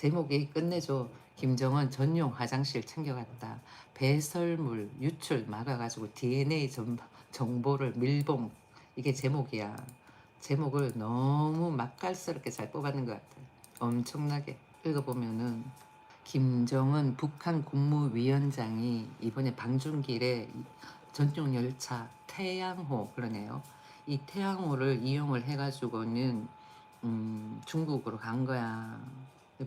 제목이 끝내줘. 김정은 전용 화장실 챙겨갔다. 배설물 유출 막아가지고 DNA 정보를 밀봉. 이게 제목이야. 제목을 너무 맛깔스럽게 잘 뽑았는 것 같아. 엄청나게 읽어보면은 김정은 북한 국무위원장이 이번에 방중길에 전용 열차 태양호 그러네요. 이 태양호를 이용을 해가지고는 중국으로 간 거야.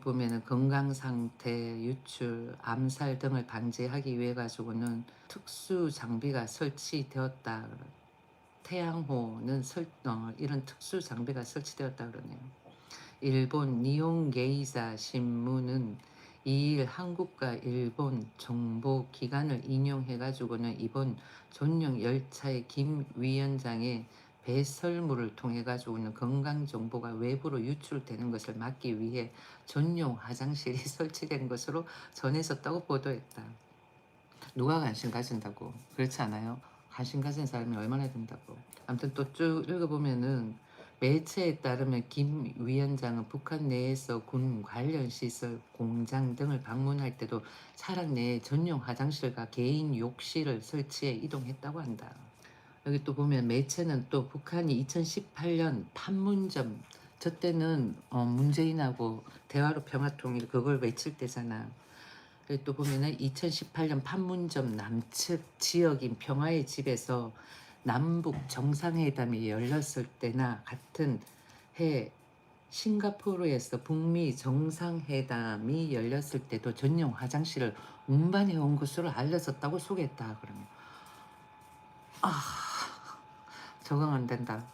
보면은 건강 상태, 유출, 암살 등을 방지하기 위해 가지고는 특수 장비가 설치되었다. 태양호는 이런 특수 장비가 설치되었다 그러네요. 일본 니혼게이사 신문은 2일 한국과 일본 정보 기관을 인용해 가지고는 이번 전용 열차의 김 위원장의 배설물을 통해 가지고는 건강 정보가 외부로 유출되는 것을 막기 위해 전용 화장실이 설치된 것으로 전해졌다고 보도했다. 누가 관심 가진다고? 그렇지 않아요? 관심 가진 사람이 얼마나 된다고? 아무튼 또 쭉 읽어보면은 매체에 따르면 김 위원장은 북한 내에서 군 관련 시설, 공장 등을 방문할 때도 차량 내에 전용 화장실과 개인 욕실을 설치해 이동했다고 한다. 여기 또 보면 매체는 또 북한이 2018년 판문점, 저 때는 문재인하고 대화로 평화통일 그걸 외칠 때잖아. 또 보면은 2018년 판문점 남측 지역인 평화의 집에서 남북 정상회담이 열렸을 때나 같은 해 싱가포르에서 북미 정상회담이 열렸을 때도 전용 화장실을 운반해 온 것으로 알려졌다고 소개했다. 그러면 적응 안 된다.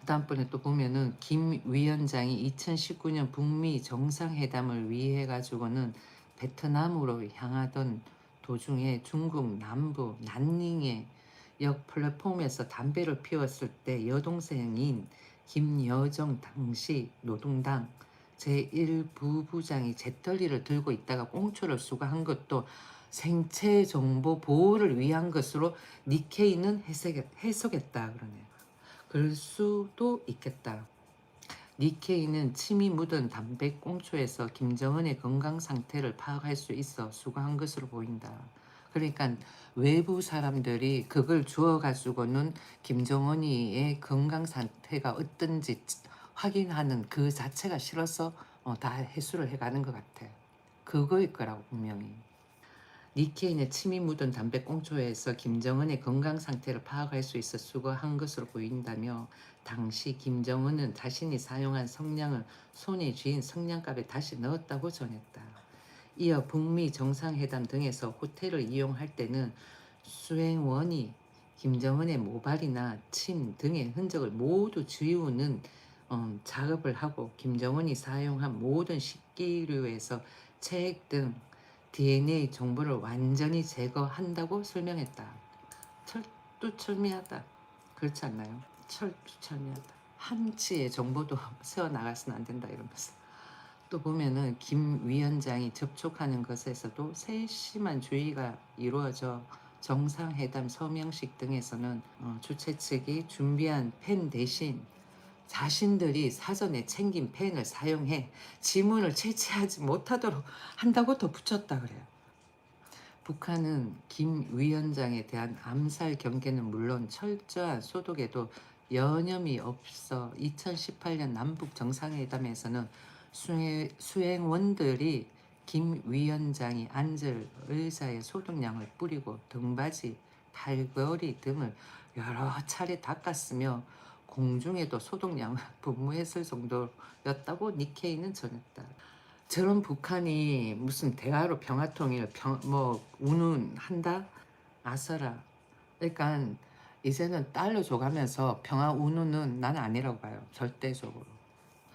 그 다음번에 또 보면은 김 위원장이 2019년 북미 정상회담을 위해 가지고는 베트남으로 향하던 도중에 중국 남부 난닝의 역 플랫폼에서 담배를 피웠을 때 여동생인 김여정 당시 노동당 제1부부장이 재떨이를 들고 있다가 꽁초를 수거한 것도 생체 정보 보호를 위한 것으로 니케이는 해석했다 그러네요. 그럴 수도 있겠다. 니케이는 침이 묻은 담배꽁초에서 김정은의 건강 상태를 파악할 수 있어 수거한 것으로 보인다. 그러니까 외부 사람들이 그걸 주워가지고는 김정은이의 건강 상태가 어떤지 확인하는 그 자체가 싫어서 다 해수를 해가는 것 같아. 그거일 거라고 분명히. 니케이는 침이 묻은 담배꽁초에서 김정은의 건강 상태를 파악할 수 있어 수거한 것으로 보인다며 당시 김정은은 자신이 사용한 성냥을 손에 쥔 성냥갑에 다시 넣었다고 전했다. 이어 북미 정상회담 등에서 호텔을 이용할 때는 수행원이 김정은의 모발이나 침 등의 흔적을 모두 지우는 작업을 하고 김정은이 사용한 모든 식기류에서 체액 등 DNA 정보를 완전히 제거한다고 설명했다. 철두철미하다. 그렇지 않나요? 철두철미하다. 한치의 정보도 새어나가서는 안 된다 이러면서. 또 보면은 김 위원장이 접촉하는 것에서도 세심한 주의가 이루어져 정상회담 서명식 등에서는 주최 측이 준비한 펜 대신 자신들이 사전에 챙긴 펜을 사용해 지문을 채취하지 못하도록 한다고 덧붙였다 그래요. 북한은 김 위원장에 대한 암살 경계는 물론 철저한 소독에도 여념이 없어 2018년 남북 정상회담에서는 수행원들이 김 위원장이 앉을 의자에 소독약을 뿌리고 등받이, 팔걸이 등을 여러 차례 닦았으며 공중에도 소독약을 분무했을 정도였다고 니케이는 전했다. 저런 북한이 무슨 대화로 평화통일 뭐 운운한다? 아서라. 그러니까 이제는 달러 줘가면서 평화 운운은 나는 아니라고 봐요. 절대적으로.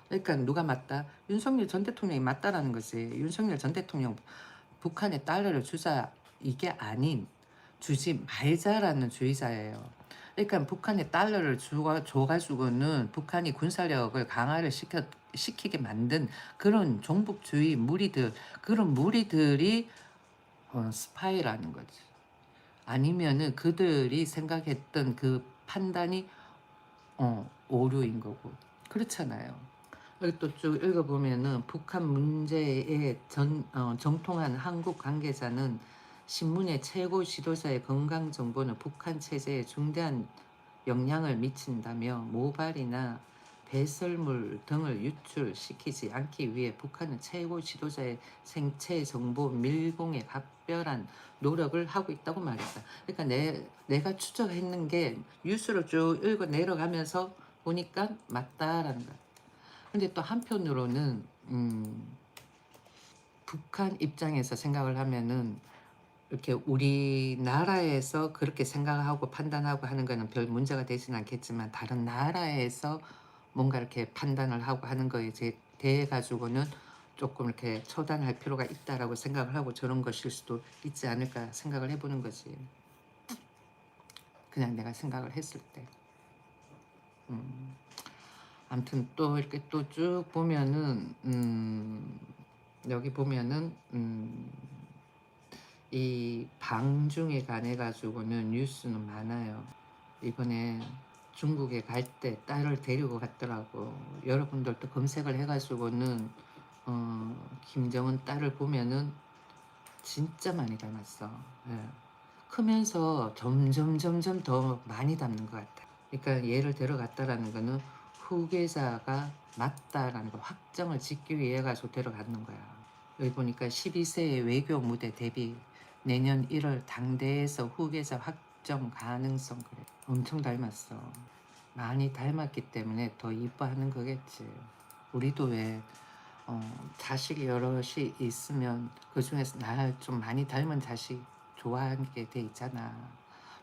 그러니까 누가 맞다? 윤석열 전 대통령이 맞다라는 거지. 윤석열 전 대통령 북한에 달러를 주자 이게 아닌 주지 말자라는 주의자예요. 그러니까 북한에 달러를 줘가지고는 북한이 군사력을 강화를 시키게 만든 그런 종북주의 무리들, 그런 무리들이 스파이라는 거지. 아니면은 그들이 생각했던 그 판단이 오류인 거고. 그렇잖아요. 여기 또 쭉 읽어보면은 북한 문제에 정통한 한국 관계자는 신문의 최고 지도자의 건강 정보는 북한 체제에 중대한 영향을 미친다며 모발이나 배설물 등을 유출시키지 않기 위해 북한은 최고 지도자의 생체 정보 밀봉에 각별한 노력을 하고 있다고 말했다. 그러니까 내가 추적했는 게 뉴스를 쭉 읽어 내려가면서 보니까 맞다라는 거야. 근데 또 한편으로는 북한 입장에서 생각을 하면은 이렇게 우리나라에서 그렇게 생각하고 판단하고 하는 거는 별 문제가 되지는 않겠지만 다른 나라에서 뭔가 이렇게 판단을 하고 하는 거에 대해 가지고는 조금 이렇게 처단할 필요가 있다라고 생각을 하고 저런 것일 수도 있지 않을까 생각을 해보는 거지. 그냥 내가 생각을 했을 때. 아무튼 또 이렇게 또 쭉 보면은 여기 보면은 이 방중에 관해 가지고는 뉴스는 많아요. 이번에 중국에 갈 때 딸을 데리고 갔더라고. 여러분들도 검색을 해가지고는 김정은 딸을 보면은 진짜 많이 닮았어. 예. 크면서 점점 더 많이 닮는 것 같아. 그러니까 얘를 데려갔다라는 거는 후계자가 맞다라는 거 확정을 짓기 위해 가지고 데려갔는 거야. 여기 보니까 12세의 외교 무대 대비 내년 1월 당대에서 후계자 확정 가능성 그래. 엄청 닮았어. 많이 닮았기 때문에 더 이뻐하는 거겠지. 우리도 왜 자식이 여럿이 있으면 그 중에서 나 좀 많이 닮은 자식 좋아하게 돼 있잖아.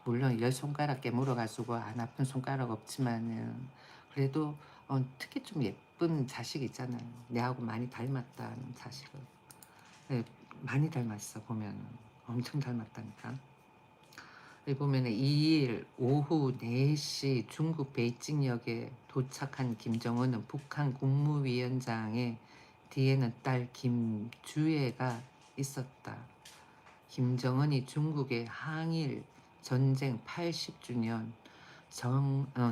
물론 10손가락 깨물어가지고 안 아픈 손가락 없지만은 그래도 특히 좀 예쁜 자식 있잖아요. 내하고 많이 닮았다는 자식을. 네, 많이 닮았어 보면 엄청 닮았다니까. 여기 보면 2일 오후 4시 중국 베이징역에 도착한 김정은은 북한 국무위원장의 뒤에는 딸 김주애가 있었다. 김정은이 중국의 항일 전쟁 80주년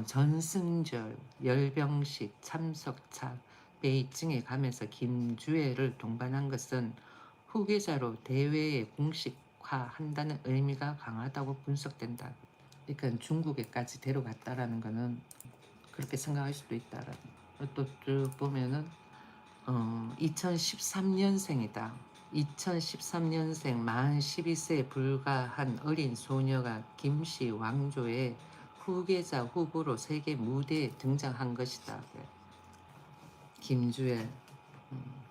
전승절 열병식 참석차 베이징에 가면서 김주애를 동반한 것은 후계자로 대회에 공식화한다는 의미가 강하다고 분석된다. 그러니까 중국에까지 데려갔다라는 거는 그렇게 생각할 수도 있다라는. 또 쭉 보면은 2013년생이다. 2013년생 만 12세에 불과한 어린 소녀가 김씨 왕조의 후계자 후보로 세계 무대에 등장한 것이다. 김주애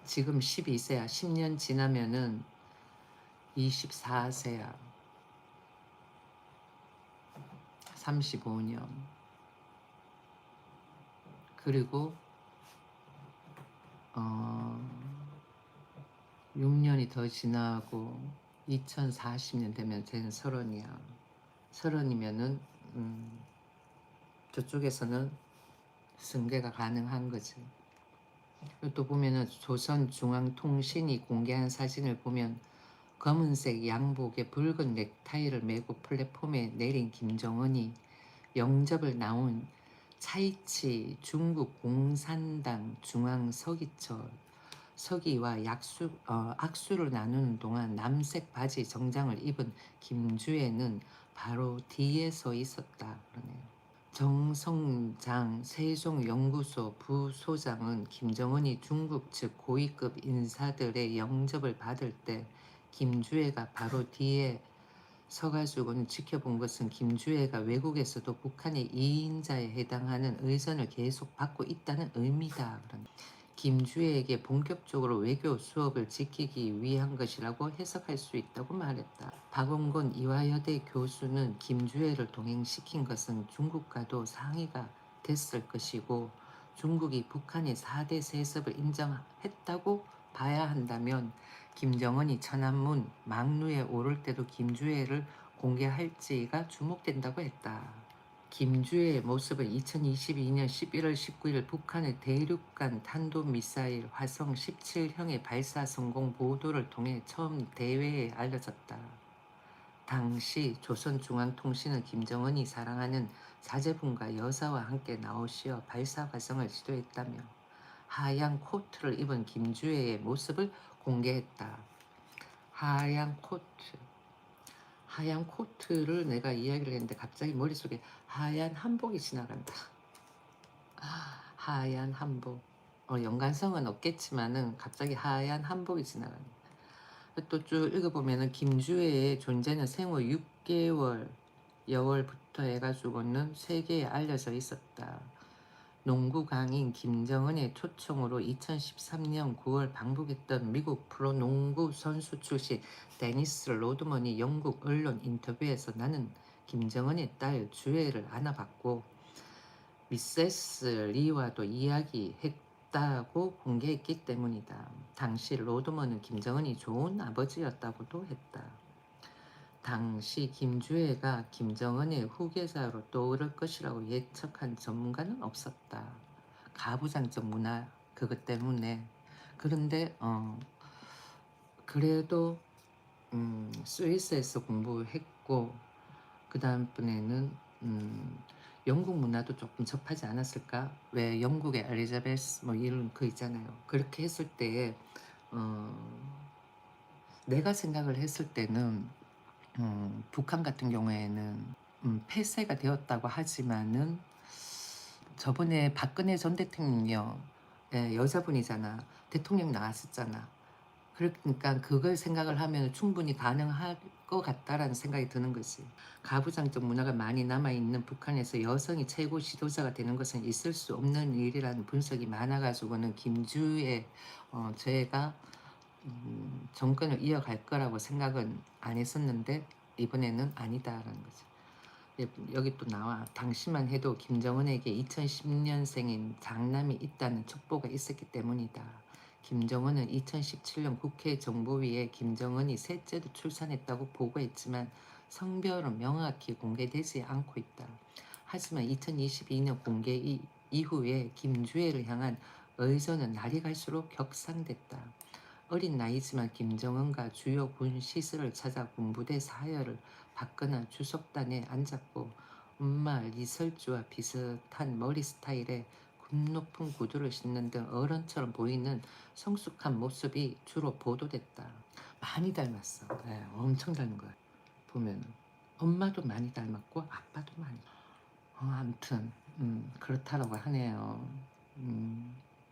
지금 12세야. 10년 지나면은 24세야. 35년. 그리고 6년이 더 지나고 2040년 되면 쟤는 30이야. 30이면은 저쪽에서는 승계가 가능한 거지. 또 보면은 조선중앙통신이 공개한 사진을 보면 검은색 양복에 붉은 넥타이를 메고 플랫폼에 내린 김정은이 영접을 나온 차이치 중국 공산당 중앙 서기와 악수를 나누는 동안 남색 바지 정장을 입은 김주애는 바로 뒤에 서 있었다. 그러네요. 정성장 세종연구소 부소장은 김정은이 중국 측 고위급 인사들의 영접을 받을 때 김주애가 바로 뒤에 서가지고는 지켜본 것은 김주애가 외국에서도 북한의 2인자에 해당하는 의전을 계속 받고 있다는 의미다. 김주애에게 본격적으로 외교 수업을 지키기 위한 것이라고 해석할 수 있다고 말했다. 박원곤 이화여대 교수는 김주애를 동행시킨 것은 중국과도 상의가 됐을 것이고 중국이 북한의 4대 세습을 인정했다고 봐야 한다면 김정은이 천안문 망루에 오를 때도 김주애를 공개할지가 주목된다고 했다. 김주애의 모습은 2022년 11월 19일 북한의 대륙간 탄도미사일 화성 17형의 발사 성공 보도를 통해 처음 대외에 알려졌다. 당시 조선중앙통신은 김정은이 사랑하는 자제분과 여사와 함께 나오시어 발사 과정을 지도했다며 하얀 코트를 입은 김주애의 모습을 공개했다. 하얀 코트. 하얀 코트를 내가 이야기를 했는데 갑자기 머릿속에 하얀 한복이 지나간다. 하얀 한복. 연관성은 없겠지만은 갑자기 하얀 한복이 지나간다. 또 쭉 읽어보면은 김주애의 존재는 생후 6개월 여월부터 해가지고는 세계에 알려져 있었다. 농구 강인 김정은의 초청으로 2013년 9월 방북했던 미국 프로농구 선수 출신 데니스 로드먼이 영국 언론 인터뷰에서 나는 김정은의 딸 주애를 안아봤고 미세스 리와도 이야기했다고 공개했기 때문이다. 당시 로드먼은 김정은이 좋은 아버지였다고도 했다. 당시 김주애가 김정은의 후계자로 떠오를 것이라고 예측한 전문가는 없었다. 가부장적 문화 그것 때문에. 그런데 그래도 스위스에서 공부했고 그 다음번에는 영국 문화도 조금 접하지 않았을까? 왜 영국의 엘리자베스 뭐 이런 그 있잖아요. 그렇게 했을 때에 내가 생각을 했을 때는 북한 같은 경우에는 폐쇄가 되었다고 하지만은 저번에 박근혜 전 대통령 여자분이잖아. 대통령 나왔었잖아. 그러니까 그걸 생각을 하면 충분히 가능할 것 같다라는 생각이 드는 거지. 가부장적 문화가 많이 남아있는 북한에서 여성이 최고 지도자가 되는 것은 있을 수 없는 일이라는 분석이 많아가지고는 김주의 저희가 정권을 이어갈 거라고 생각은 안 했었는데 이번에는 아니다라는 거죠. 여기 또 나와. 당시만 해도 김정은에게 2010년생인 장남이 있다는 첩보가 있었기 때문이다. 김정은은 2017년 국회 정보위에 김정은이 셋째도 출산했다고 보고했지만 성별은 명확히 공개되지 않고 있다. 하지만 2022년 공개 이후에 김주애를 향한 의존은 날이 갈수록 격상됐다. 어린 나이지만 김정은과 주요 군 시설을 찾아 군부대 사열을 받거나 주석단에 앉았고 엄마 리설주와 비슷한 머리 스타일에 굽 높은 구두를 신는 등 어른처럼 보이는 성숙한 모습이 주로 보도됐다. 많이 닮았어. 네, 엄청 닮은 거야. 보면 엄마도 많이 닮았고 아빠도 많이. 아무튼 그렇다라고 하네요.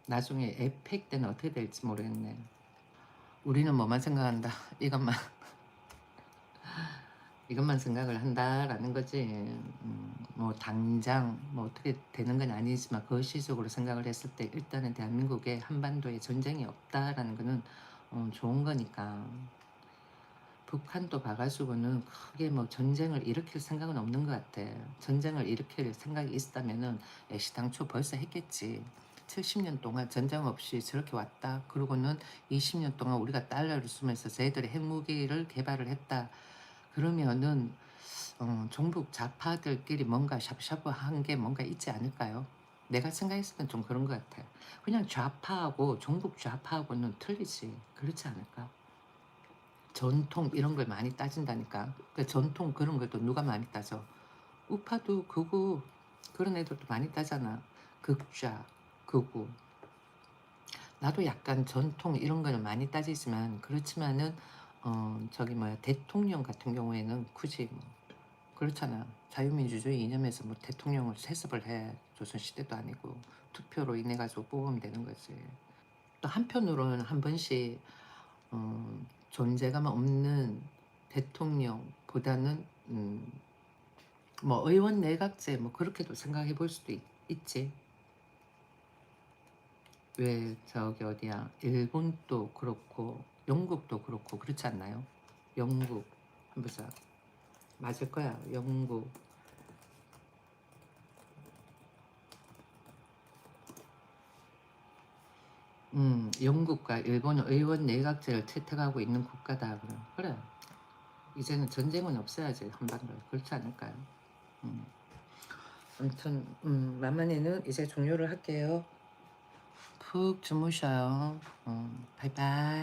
나중에 에펙 때는 어떻게 될지 모르겠네. 우리는 뭐만 생각한다. 이것만 생각을 한다라는 거지. 뭐 당장 뭐 어떻게 되는 건 아니지만 거시적으로 생각을 했을 때 일단은 대한민국에 한반도에 전쟁이 없다라는 거는 좋은 거니까. 북한도 봐가지고는 크게 뭐 전쟁을 일으킬 생각은 없는 것 같아. 전쟁을 일으킬 생각이 있었다면은 애시당초 벌써 했겠지. 70년 동안 전쟁 없이 저렇게 왔다. 그러고는 20년 동안 우리가 달러를 쓰면서 저희들이 핵무기를 개발을 했다. 그러면은 종북 좌파들끼리 뭔가 샤브샤브한 게 뭔가 있지 않을까요? 내가 생각했을 땐 좀 그런 것 같아요. 그냥 좌파하고 종북 좌파하고는 틀리지. 그렇지 않을까? 전통 이런 걸 많이 따진다니까. 그 전통 그런 걸 또 누가 많이 따져? 우파도 극우 그런 애들도 많이 따잖아. 극좌, 극우. 나도 약간 전통 이런 거는 많이 따지지만 그렇지만은 저기 뭐야 대통령 같은 경우에는 굳이 뭐 그렇잖아. 자유민주주의 이념에서 뭐 대통령을 세습을 해. 조선시대도 아니고 투표로 인해 가지고 뽑으면 되는 거지. 또 한편으로는 한 번씩 존재감 없는 대통령보다는 뭐 의원 내각제 뭐 그렇게도 생각해 볼 수도 있지. 왜 저기 어디야 일본도 그렇고 영국도 그렇고 그렇지 않나요? 영국 한번 보자. 맞을 거야. 영국. 영국과 일본은 의원 내각제를 채택하고 있는 국가다. 그래. 이제는 전쟁은 없어야지 한반도에. 그렇지 않을까요? 음. 아무튼 만만히는 이제 종료를 할게요. 푹 주무셔요. 바이바이.